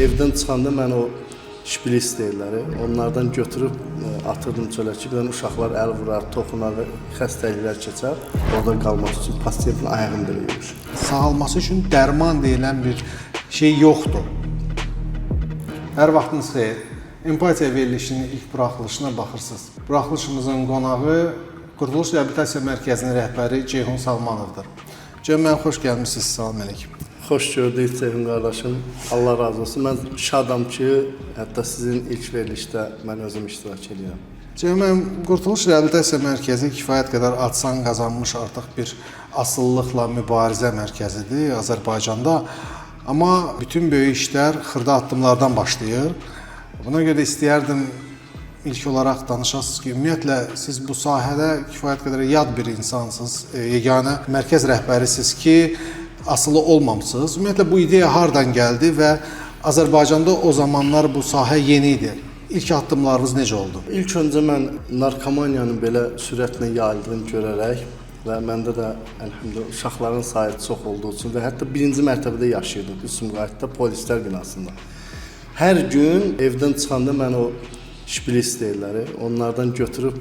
Evdən çıxanda mən o şplis deyirlər, onlardan götürüb atırdım çölə ki, birdən uşaqlar əl vurar, toxunar və xəstəliklər keçər. Orada qalmaq üçün pasiyentin ayağını döyürmüş. Sağalması üçün dərman deyilən bir şey yoxdur. Hər vaxtınız xeyir. Empatiya verilişinin ilk buraxılışına baxırsınız. Buraxılışımızın qonağı Qurtuluş Reabilitasiya Mərkəzinin rəhbəri Ceyhun Salmanovdur. Ceyhun müəllim, xoş gəlmisiniz. Salam əleykum. Xoş gördük Ceyhun qardaşım. Allah razı olsun. Mən şadam ki, hətta sizin ilk verilişdə mən özüm iştirak edirəm. Ceyhun müəllim, Qurtuluş Reabilitasiya Mərkəzi kifayət qədər adsan qazanmış artıq bir asılılıqla mübarizə mərkəzidir Azərbaycanda. Amma bütün böyük işlər xırda addımlardan başlayır. Buna görə istəyərdim ilk olaraq danışasınız ki, ümumiyyətlə siz bu sahədə kifayət qədər yad bir insansınız, yeganə mərkəz rəhbərisiniz ki, asılı olmamısınız. Ümumiyyətlə bu ideya hardan gəldi və Azərbaycanda o zamanlar bu sahə yeni idi. İlk addımlarınız necə oldu? İlk öncə mən narkomaniyanın belə sürətlə yayıldığını görərək və məndə də əlhamdülillah uşaqların sayı çox olduğu üçün və hətta birinci mərtəbədə yaşayırdıq Sumqayıtda polislər binasında. Hər gün evdən çıxanda mən o şplis deyirlər, onlardan götürüb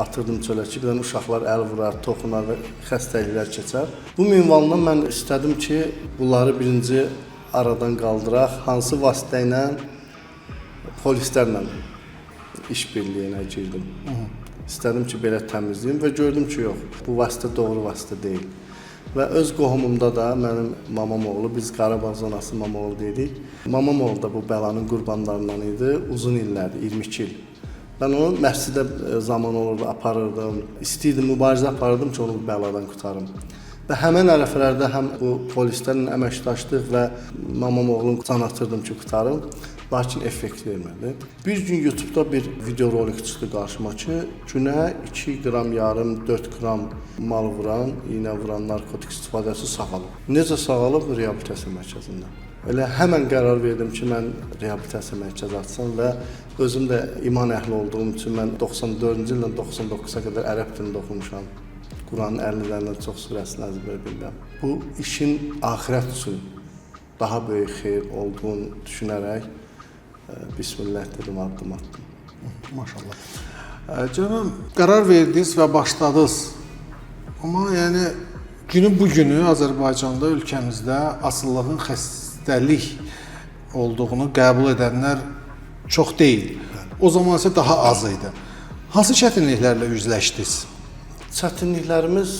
atırdım çölə ki, birdən uşaqlar əl vurar, toxunar və xəstəliklər keçər. Bu minvalından mən istədim ki, bunları birinci aradan qaldıraq, hansı vasitə ilə polislərlə işbirliyinə girdim. İstədim ki, belə təmizləyim və gördüm ki, yox, bu vasitə doğru vasitə deyil. Və öz qohumumda da mənim mamam oğlu, biz Qarabağ zonası Mamoğlu dedik. Mamam oğlu da bu bəlanın qurbanlarından idi, uzun illərdir, 22 il. Mən onu məscidə zaman olurdu, aparırdım, istəyirdim, mübarizə aparırdım ki, onu bu bəladan qutarım. Və həmən ərəfələrdə həm bu polislərlə əməkdaşlıq və mamam oğlunu can atırdım ki, qutarım. Lakin effekt vermədi. Bir gün YouTube'da bir video rolik çıxdı qarşıma ki, günə 2 qram yarım, 4 qram mal vuran, iynə vuran narkotik istifadəsi sağalıb. Necə sağalıb? Reabilitasiya mərkəzində. Elə həmən qərar verdim ki, mən reabilitasiya mərkəzi açsam və özüm də iman əhli olduğum üçün mən 94-cü ildən 99-a qədər ərəb dilində oxumuşam. Quranın 50-lərindən çox surəsini əzbər bilirəm. Bu işin axirət üçün daha böyük xeyir olduğunu düşünərək Bismillah dedim, addım attım. Maşallah. Canım, qərar verdiniz və başladınız. Amma yəni günü bu günü Azərbaycanda, ölkəmizdə asıllığın xəstəlik olduğunu qəbul edənlər çox deyil. O zaman isə daha az idi. Hansı çətinliklərlə üzləşdiniz? Çətinliklərimiz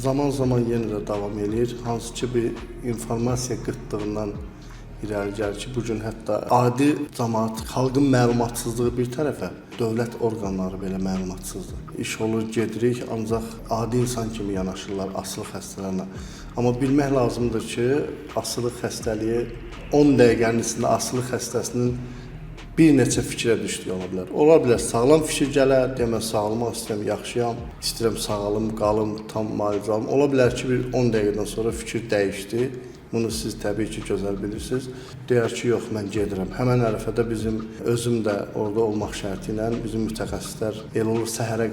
zaman-zaman yenə də davam edir. Hansı ki, bir informasiya qıtlığından irəli gəlir ki, bugün hətta adi cəmaət, xalqın məlumatsızlığı bir tərəfə, dövlət orqanları belə məlumatsızdır. İş olur, gedirik, ancaq adi insan kimi yanaşırlar asılı xəstələrlə. Amma bilmək lazımdır ki, asılı xəstəliyi 10 dəqiqənin içində asılı xəstəsinin bir neçə fikrə düşdüyü ola bilər. Ola bilər, sağlam fikir gələr, demə sağlamaq istəyirəm, yaxşıyam, istəyirəm sağalım, qalım, tam müalicə alım. Ola bilər ki, bir 10 dəqiqədən sonra fikir dəyişdi. Bunu siz təbii ki, gözəl bilirsiniz. Deyər ki, yox, mən gedirəm. Həmən ərəfədə bizim, özüm də orada olmaq şərti ilə bizim mütəxəssislər el olur səhərə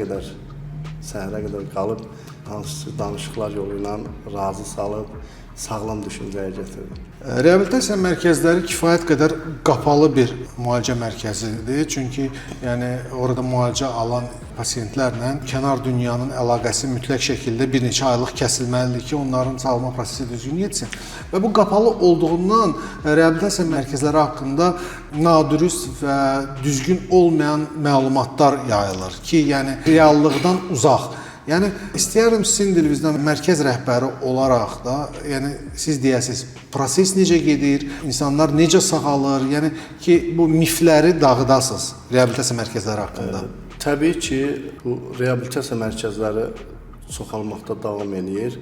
qədər qalıb, hansısa danışıqlar yolu ilə razı salıb, sağlam düşüncəyə gətirdim. Reabilitasiya mərkəzləri kifayət qədər qapalı bir müalicə mərkəzidir. Çünki yəni orada müalicə alan pasiyentlərlə kənar dünyanın əlaqəsi mütləq şəkildə bir neçə aylıq kəsilməlidir ki, onların sağalma prosesi düzgün getsin. Və bu qapalı olduğundan reabilitasiya mərkəzləri haqqında nadürüst və düzgün olmayan məlumatlar yayılır ki, yəni reallıqdan uzaq. Yəni istəyərdim sizin dilinizdən mərkəz rəhbəri olaraq da, yəni siz deyəsiniz, proses necə gedir, insanlar necə sağalır, yəni ki, bu mifləri dağıdasınız reabilitasiya mərkəzləri haqqında. Təbii ki, bu reabilitasiya mərkəzləri çoxalmaqda davam edir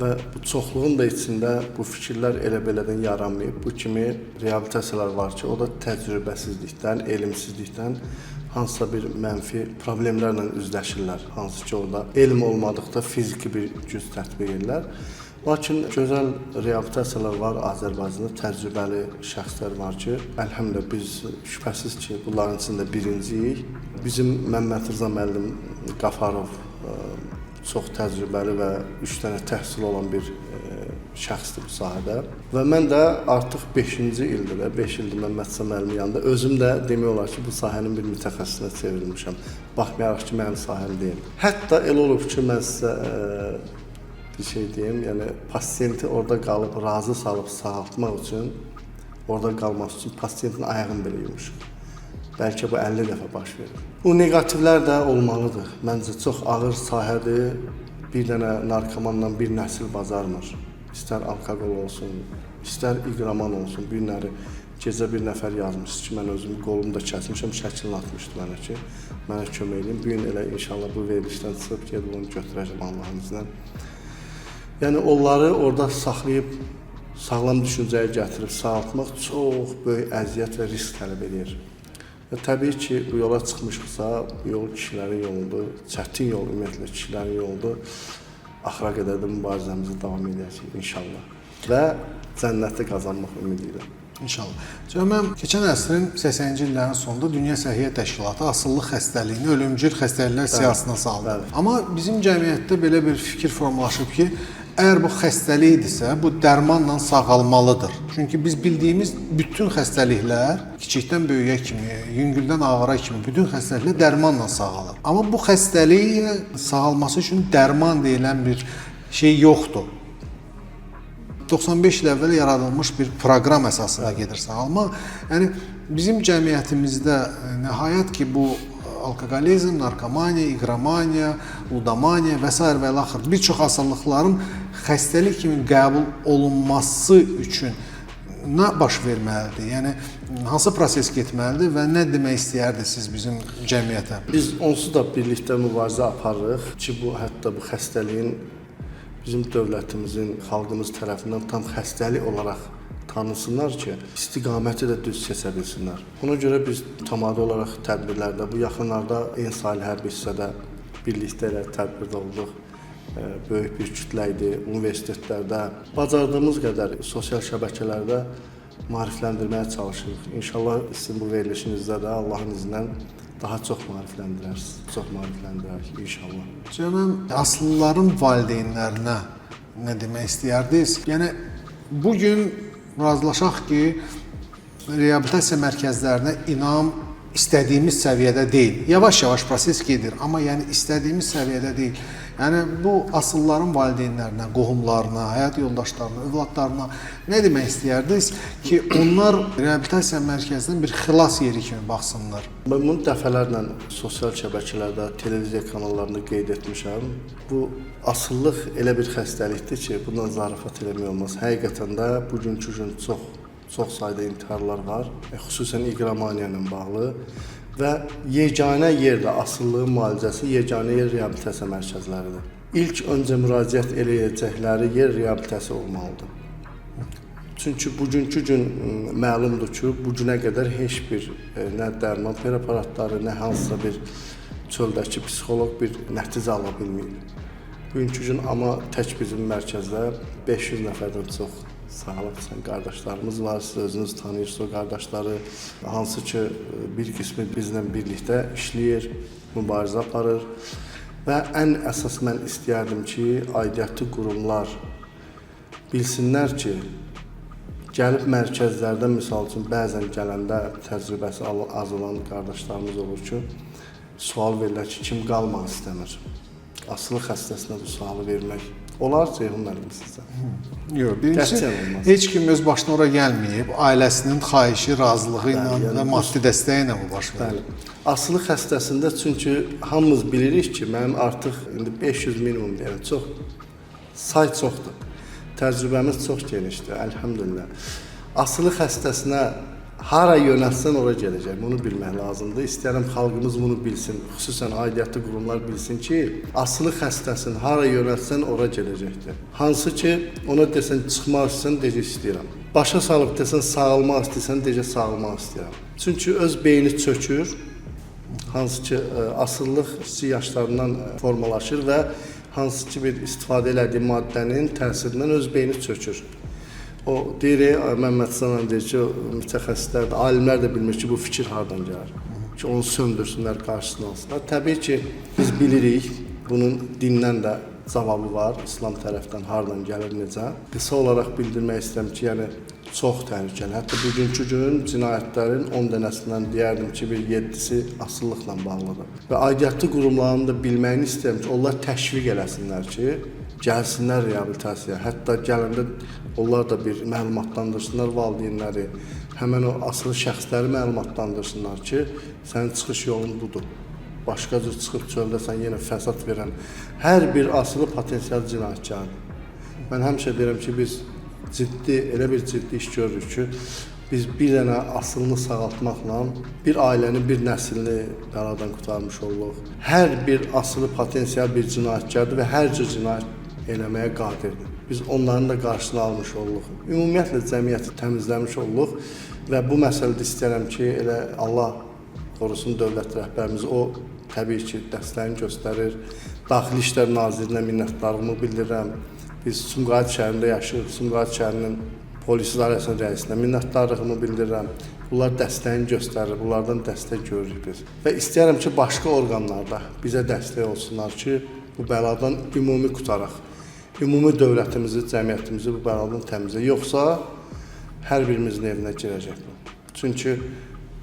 və bu çoxluğun da içində bu fikirlər elə-belədən yaranmayıb. Bu kimi reabilitasiyalar var ki, o da təcrübəsizlikdən, elmsizlikdən hansısa bir mənfi problemlərlə üzləşirlər. Hansı ki, orada elm olmadıqda fiziki bir güc tətbiq edirlər. Lakin gözəl reabilitasiyalar var Azərbaycanda, təcrübəli şəxslər var ki, əlhamdülillah biz şübhəsiz ki, bunların içində birinciyik. Bizim Məmməd Rza müəllim Qafarov çox təcrübəli və 3 dənə təhsil olan bir şəxsdir bu sahədə və mən də artıq 5-ci ildir də, 5 ildir Məmmədsə müəllimin yanında özüm də demək olar ki, bu sahənin bir mütəxəssisinə çevrilmişəm. Baxmayaraq ki, mənim sahəm deyil. Hətta elə olub ki, mən sizə bir şey deyim, yəni pasiyenti orada qalıb razı salıb sağaltmaq üçün, orada qalmaq üçün pasiyentin ayağını belə yumuşuq. Bəlkə bu 50 dəfə baş verir. Bu neqativlər də olmalıdır. Məncə çox ağır sahədir. Bir dənə narkomanla bir nəsil bacarmır. İstər alkoqol olsun, istər iqraman olsun. Bir günləri gecə bir nəfər yazmışdı ki, mən özümü qolumda kəsmişəm, şəklini atmışdı mənə ki, mənə kömək edin. Bu gün elə inşallah bu verilişdən çıxıb gedib onu götürəcəm Allahın iznə. Yəni onları orada saxlayıb sağlam düşüncəyə gətirib sağaltmaq çox böyük əziyyət və risk tələb edir. Və təbii ki, bu yola çıxmışıqsa, bu yol kişilərin yoludur, çətin yol ümumiyyətlə kişilərin yoludur. Axıra qədər də mübarizəmizi davam edəcəyik inşallah və cənnəti qazanmaq ümidi ilə. İnşallah. Cəməm, keçən əsrin 80-ci illərin sonunda Dünya Səhiyyə Təşkilatı asıllıq xəstəliyini ölümcül xəstəliklər siyahısına saldı. Bəli. Amma bizim cəmiyyətdə belə bir fikir formalaşıb ki, əgər bu xəstəlikdirsə, bu dərmanla sağalmalıdır. Çünki biz bildiyimiz bütün xəstəliklər kiçikdən böyüyə kimi, yüngüldən ağıra kimi bütün xəstəliklər dərmanla sağalır. Amma bu xəstəliyin sağalması üçün dərman deyilən bir şey yoxdur. 95 il əvvəl yaradılmış bir proqram əsasında gedir sağalma. Yəni bizim cəmiyyətimizdə nəhayət ki bu alkoqolizm, narkomaniya, iqramaniya, ludamaniya və s. və axır bir çox asıllıqların xəstəlik kimi qəbul olunması üçün nə baş verməlidir? Yəni hansı proses getməlidir və nə demək istəyirsiniz siz bizim cəmiyyətə? Biz onsuz da birlikdə mübarizə aparırıq ki, bu hətta bu xəstəliyin bizim dövlətimizin, xalqımız tərəfindən tam xəstəlik olaraq tanısınlar ki, istiqaməti də düz seçə bilsinlər. Ona görə biz tamamilə olaraq tədbirlərdə, bu yaxınlarda Ensali hərbi hissədə birlikdə elə tədbirdə olduq. Böyük bir kütlə idi, universitetlərdə, bacardığımız qədər sosial şəbəkələrdə maarifləndirməyə çalışırıq. İnşallah sizin bu verilişinizdə də Allahın iznlə daha çox maarifləndirərsiniz, çox maarifləndirərik inşallah. Cənab, asıllıların valideynlərinə nə demək istəyirdiniz? Yəni bugün razılaşaq ki, reabilitasiya mərkəzlərinə inam istədiyimiz səviyyədə deyil. Yavaş-yavaş proses gedir, amma yəni istədiyimiz səviyyədə deyil. Yəni bu asılların valideynlərinə, qohumlarına, həyat yoldaşlarına, övladlarına nə demək istəyirdiniz ki, onlar reabilitasiya mərkəzindən bir xilas yeri kimi baxsınlar? Mən bunu dəfələrlə sosial şəbəkələrdə, televiziya kanallarında qeyd etmişəm. Bu asıllıq elə bir xəstəlikdir ki, bundan zarafat eləmək olmaz. Həqiqətən də bugünkü gün çox sayda intiharlar var, xüsusən iqramaniya ilə bağlı. Və yeganə yerdə asıllığın müalicəsi, yeganə yer reabilitasiya mərkəzləridir. İlk öncə müraciət eləyəcəkləri yer reabilitasiya olmalıdır. Çünki bugünkü gün məlumdur ki, bu günə qədər heç bir nə dərman preparatları, nə hansısa bir çöldəki psixoloq bir nəticə ala bilməyib. Bugünkü gün amma tək bizim mərkəzdə 500 nəfərdən çox sağlıqçı qardaşlarımız var, siz özünüz tanıyırsınız o qardaşları, hansı ki bir qismi bizlə birlikdə işləyir, mübarizə aparır və ən əsas mən istəyərdim ki, aidiyyatı qurumlar bilsinlər ki, gəlib mərkəzlərdə misal üçün bəzən gələndə təcrübəsi az olan qardaşlarımız olur ki, sual verirlər ki, kim qalmaq istəmir? Asılı xəstəsinə bu sualı vermək olar Ceyhun müəllim sizə? Yox, birincisi, heç kim öz başına ora gəlməyib, ailəsinin xahişi, razılığı ilə və maddi dəstəyi ilə bu baş verir. Asılı xəstəsində çünki hamımız bilirik ki, mənim artıq indi 500 minimum deyirəm, çox, say çoxdur. Təcrübəmiz çox genişdir, əlhamdülillah. Asılı xəstəsinə hara yönəlsən ora gələcək, bunu bilmək lazımdır. İstəyirəm xalqımız bunu bilsin, xüsusən aidiyyatı qurumlar bilsin ki, asılı xəstəsini hara yönəlsən ora gələcəkdir. Hansı ki, ona desən çıxmaq istəyirsən, deyəcək istəyirəm. Başa salıb desən sağalmaq istəyirsən, deyəcək sağalmaq istəyirəm. Çünki öz beyni çökür, hansı ki, asıllıq kiçik yaşlarından formalaşır və hansı ki, bir istifadə elədiyi maddənin təsirindən öz beyni çökür. O deyir, Məmməd Sənan deyir ki, mütəxəssislər də, alimlər də bilmir ki, bu fikir hardan gəlir. Ki, onu söndürsünlər, qarşısını alsınlar. Təbii ki, biz bilirik, bunun dindən də cavabı var İslam tərəfdən hardan gəlir, necə. Qısa olaraq bildirmək istəyirəm ki, yəni çox təhlükəli. Hətta bugünkü gün cinayətlərin 10 dənəsindən deyərdim ki, bir 7-si asılılıqla bağlıdır. Və aidiyyatlı qurumların da bilməyini istəyirəm ki, onlar təşviq eləsinlər ki, gəlsinlər reabilitasiyaya. Hətta gələndə onlar da bir məlumatlandırsınlar valideynləri, həmin o asılı şəxsləri məlumatlandırsınlar ki, sənin çıxış yolun budur. Başqa cür çıxıb çöldəsən yenə fəsad verən hər bir asılı potensial cinayətkardır. Mən həmişə deyirəm ki, biz elə bir ciddi iş görürük ki, biz bir dənə asılını sağaltmaqla bir ailənin bir nəslini bəladan qurtarmış oluruq. Hər bir asılı potensial bir cinayətkardır və hər cür cinayət eləməyə qadirdir. Biz onların da qarşısını almış oluruq. Ümumiyyətlə cəmiyyəti təmizləmiş oluruq və bu məsələdə istəyirəm ki, elə Allah qorusun dövlət rəhbərimiz o təbii ki, dəstəyini göstərir. Daxili İşlər Nazirinə minnətdarlığımı bildirirəm. Biz Sumqayıt şəhərində yaşayırıq. Sumqayıt şəhərinin polis idarəsinin rəisinə minnətdarlığımı bildirirəm. Bunlar dəstəyini göstərir, bunlardan dəstək görürük biz. Və istəyirəm ki, başqa orqanlarda bizə dəstək olsunlar ki, bu bəladan ümumi qutaraq. Ümumi dövlətimizi, cəmiyyətimizi bu bəladan təmizlə. Yoxsa hər birimizin evinə girəcək bu. Çünki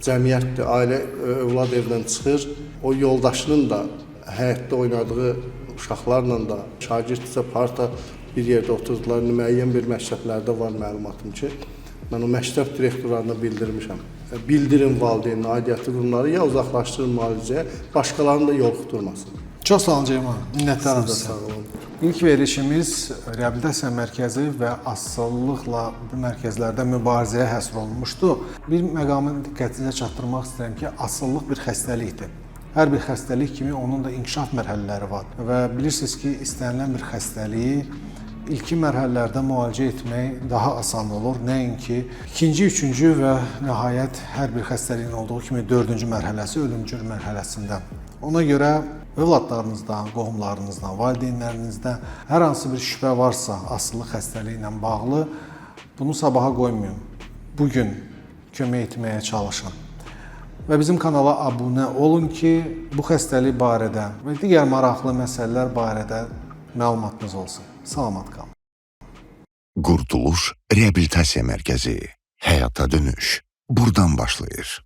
cəmiyyətdir, ailə, övlad evdən çıxır, o yoldaşının da həyətdə oynadığı uşaqlarla da, şagirddirsə parta bir yerdə oturdular, müəyyən bir məktəblərdə var məlumatım ki, mən o məktəb direktorlarına bildirmişəm. Bildirin valideyninə, aidiyyatlı qurumları ya uzaqlaşdırın müalicəyə, başqalarını da yolxuturmasın. Çox sağ olun Ceyman, minnətdaram Siz də sizə. sağ olun. İlk verilişimiz reabilitasiya mərkəzi və asılılıqla bu mərkəzlərdə mübarizəyə həsr olunmuşdu. Bir məqamı diqqətinizə çatdırmaq istəyirəm ki, asıllıq bir xəstəlikdir. Hər bir xəstəlik kimi onun da inkişaf mərhələləri var və bilirsiniz ki, istənilən bir xəstəliyi ilkin mərhələlərdə müalicə etmək daha asan olur. Nəinki ikinci, üçüncü və nəhayət hər bir xəstəliyin olduğu kimi dördüncü mərhələsi ölümcül mərhələsində. Ona görə övladlarınızdan, qohumlarınızdan, valideynlərinizdən hər hansı bir şübhə varsa asıllıq xəstəliyi ilə bağlı bunu sabaha qoymayın. Bugün kömək etməyə çalışın. Və bizim kanala abunə olun ki, bu xəstəlik barədə və digər maraqlı məsələlər barədə məlumatınız olsun. Salamat qalın. Qurtuluş Reabilitasiya Mərkəzi. Həyata dönüş buradan başlayır.